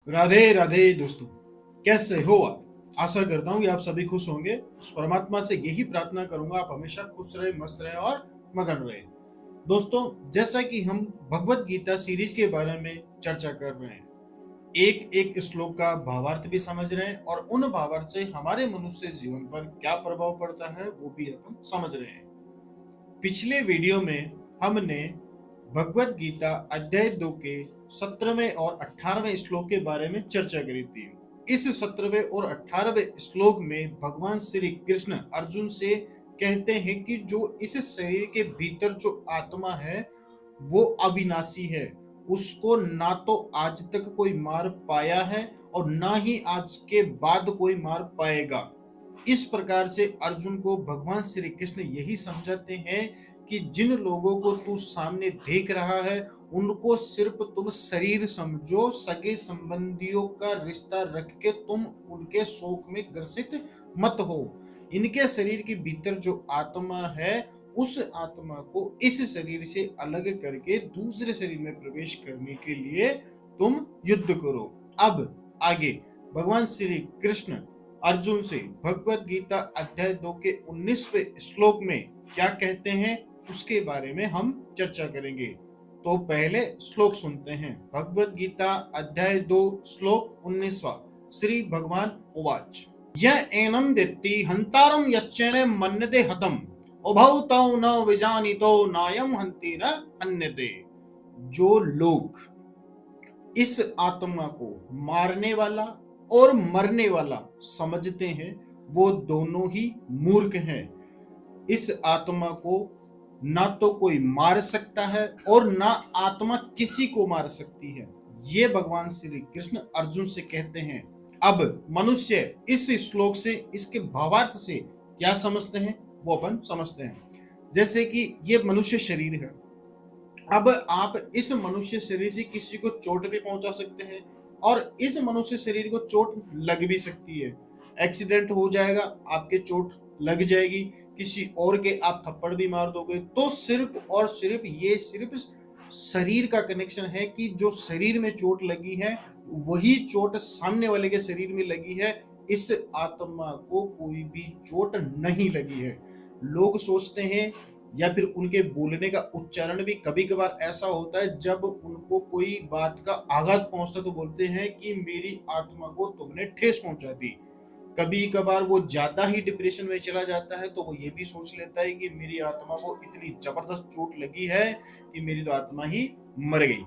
राधे राधे दोस्तों, कैसे हो आप? आशा करता हूँ कि आप सभी खुश होंगे। उस परमात्मा से यही प्रार्थना करूंगा आप हमेशा खुश रहे, मस्त रहे और मगन रहे। दोस्तों, जैसा कि हम भगवत गीता सीरीज के बारे में चर्चा कर रहे हैं, एक एक श्लोक का भावार्थ भी समझ रहे हैं और उन भावार्थ से हमारे मनुष्य जीवन पर क्या प्रभाव पड़ता है वो भी अपन समझ रहे हैं। पिछले वीडियो में हमने भगवत गीता अध्याय 2 के 17वें और 18वें श्लोक के बारे में चर्चा करी थी। इस 17वें और 18वें श्लोक में भगवान श्री कृष्ण अर्जुन से कहते हैं कि जो इस शरीर के भीतर जो आत्मा है वो अविनाशी है, उसको ना तो आज तक कोई मार पाया है और ना ही आज के बाद कोई मार पाएगा। इस प्रकार से अर्जुन को भगवान श्री कृष्ण यही समझाते हैं कि जिन लोगों को तू सामने देख रहा है उनको सिर्फ तुम शरीर समझो, सगे संबंधियों का रिश्ता रख के तुम उनके शोक में ग्रसित मत हो। इनके शरीर के भीतर जो आत्मा है उस आत्मा को इस शरीर से अलग करके दूसरे शरीर में प्रवेश करने के लिए तुम युद्ध करो। अब आगे भगवान श्री कृष्ण अर्जुन से भगवत गीता अध्याय 2 के 19वें श्लोक में क्या कहते हैं उसके बारे में हम चर्चा करेंगे। तो पहले श्लोक सुनते हैं। भगवत गीता अध्याय 2 श्लोक 19वां। श्री भगवान उवाच य एनं देत्ति हंतारं यश्चैन मन्यते हतम उभौ तौ न विजानीतो नायं हन्ति न हन्यते। जो लोग इस आत्मा को मारने वाला और मरने वाला समझते हैं वो दोनों ही मूर्ख हैं। इस आत्मा को ना तो कोई मार सकता है और ना आत्मा किसी को मार सकती है। ये भगवान श्री कृष्ण अर्जुन से कहते हैं। अब मनुष्य इस श्लोक से, इसके भावार्थ से क्या समझते हैं वो अपन समझते हैं। जैसे कि ये मनुष्य शरीर है, अब आप इस मनुष्य शरीर से किसी को चोट भी पहुंचा सकते हैं और इस मनुष्य शरीर को चोट लग भी सकती है। एक्सीडेंट हो जाएगा, आपके चोट लग जाएगी, किसी और के आप थप्पड़ भी मार दोगे। तो सिर्फ और सिर्फ ये सिर्फ शरीर का कनेक्शन है कि जो शरीर में चोट लगी है वही चोट सामने वाले के शरीर में लगी है। इस आत्मा को कोई भी चोट नहीं लगी है। लोग सोचते हैं या फिर उनके बोलने का उच्चारण भी कभी कभार ऐसा होता है, जब उनको कोई बात का आघात पहुंचता तो बोलते हैं कि मेरी आत्मा को तुमने ठेस पहुंचा दी। कभी कभार वो ज्यादा ही डिप्रेशन में चला जाता है तो वो ये भी सोच लेता है कि मेरी आत्मा को इतनी जबरदस्त चोट लगी है कि मेरी तो आत्मा ही मर गई।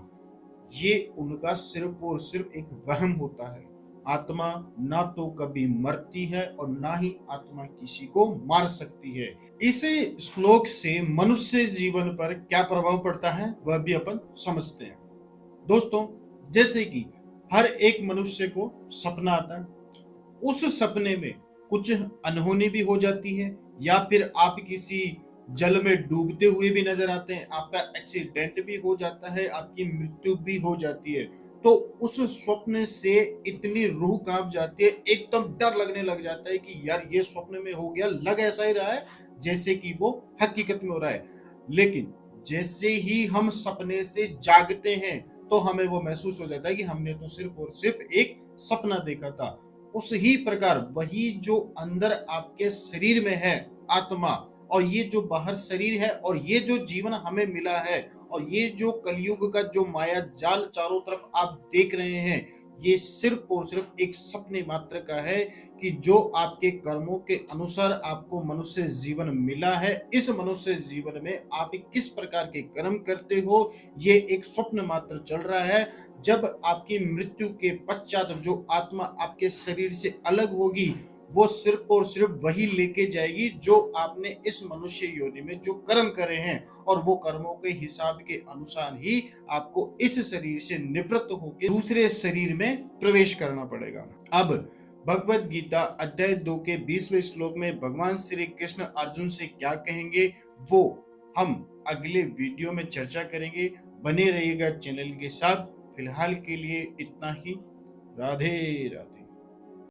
ये उनका सिर्फ और सिर्फ एक वहम होता है। आत्मा ना तो कभी मरती है और ना ही आत्मा किसी को मार सकती है। इसे श्लोक से मनुष्य जीवन पर क्या प्रभाव पड़ता है वह भी अपन समझते हैं। दोस्तों, जैसे कि हर एक मनुष्य को सपना आता है, उस सपने में कुछ अनहोनी भी हो जाती है या फिर आप किसी जल में डूबते हुए भी नजर आते हैं, आपका एक्सीडेंट भी हो जाता है, आपकी मृत्यु भी हो जाती है। तो उस स्वप्न से इतनी रूह कांप जाती है, एकदम डर लगने लग जाता है कि यार ये स्वप्न में हो गया, लग ऐसा ही रहा है जैसे कि वो हकीकत में हो रहा है। लेकिन जैसे ही हम सपने से जागते हैं तो हमें वो महसूस हो जाता है कि हमने तो सिर्फ और सिर्फ एक सपना देखा था। उस ही प्रकार वही जो अंदर आपके शरीर में है आत्मा, और ये जो बाहर शरीर है, और ये जो जीवन हमें मिला है, और ये जो कलयुग का जो माया जाल चारों तरफ आप देख रहे हैं, ये सिर्फ और सिर्फ एक सपने मात्र का है कि जो आपके कर्मों के अनुसार आपको मनुष्य जीवन मिला है, इस मनुष्य जीवन में आप किस प्रकार के कर्म करते हो ये एक स्वप्न मात्र चल रहा है। जब आपकी मृत्यु के पश्चात जो आत्मा आपके शरीर से अलग होगी वो सिर्फ और सिर्फ वही लेके जाएगी जो आपने इस मनुष्य योनि में जो कर्म करे हैं, और वो कर्मों के हिसाब के अनुसार ही आपको इस शरीर से निवृत्त होकर दूसरे शरीर में प्रवेश करना पड़ेगा। अब भगवत गीता अध्याय 2 के 20वें श्लोक में भगवान श्री कृष्ण अर्जुन से क्या कहेंगे वो हम अगले वीडियो में चर्चा करेंगे। बने रहिएगा चैनल के साथ। फिलहाल के लिए इतना ही। राधे राधे।